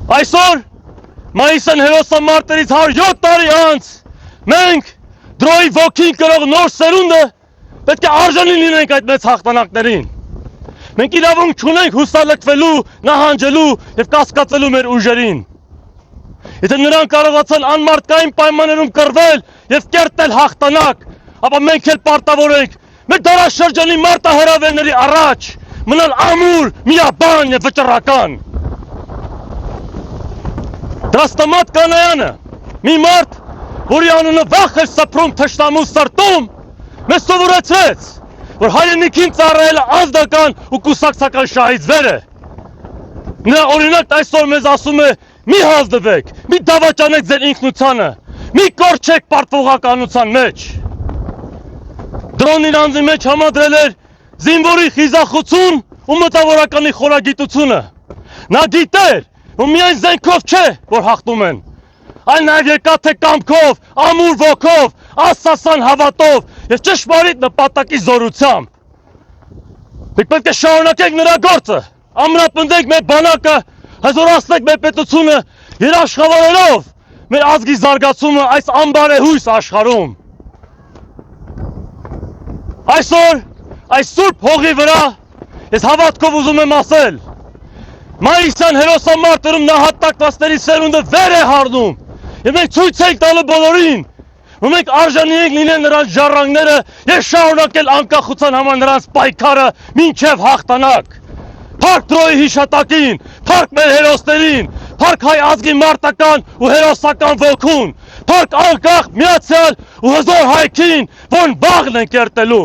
Այսօր մայիսն հերոսամարտերից 107 տարի անց մենք դրոյի ոգին կրող նոր սերունդը պետք է արժանի լինենք այդ մեծ հաղթանակներին։ Մենք իրավունք չունենք հուսալքվելու, նահանջելու եւ կասկածելու մեր ուժերին։ Եթե նրանք կարողացան անմարդկային պայմաններում կռվել եւ կերտել հաղթանակ, ապա մենք էլ պարտավոր ենք մեր դարաշրջանի մարտահրավերների առաջ մնալ ամուր, միաբան եւ վճռական։ Դրաստամատ Կանայանը, մի մարդ, որի անունը վախ էր սփռում թշնամու սրտում, մեզ սովորեցրեց, որ հայրենիքին ծառայելը ազնական ու կուսակցական շահից վեր է։ Նրա օրինակն այսօր մեզ ասում է՝ մի հազդվեք, մի դավաճանեք ձեր ինքնությանը, մի կորչեք պարտվողականության մեջ։ Դրոնն իր անձի մեջ համադրել էր զինվորի խիզախություն ու մտավորականի խորագիտությունը։ Նա գիտեր, որ միայն զենքով չէ, որ հաղթում են, այլ նաև երկաթե կամքով, ամուր ոգով, ասասան հավատով և ճշմարիտ նպատակի զորությամբ։ Մենք պետք է շարունակենք նրա գործը, ամրապնդենք մեր բանակը, հզորացնենք մեր պետությունը, երաշխավորելով մեր ազգի զարգացումը այս անբարեհույս աշխարհում։ Այսօր, այս սուրբ հողի վրա ես հավատքով ուզում եմ ասել, մայիսյան հերոսամարտերում նահատակվածների սերունդը վեր է հառնում և մենք ցույց ենք տալու բոլորին, որ մենք արժանի ենք լինել նրանց ժառանգները և շարունակել անկախության համար նրանց պայքարը մինչև հաղթանակ։ Փառք Տրոյի հիշատակին, փառք մեր հերոսներին, փառք հայ ազգի մարտական ու հերոսական ոգուն, փառք անկախ, միացյալ ու հզոր հայքին, որն վաղն են կերտելու։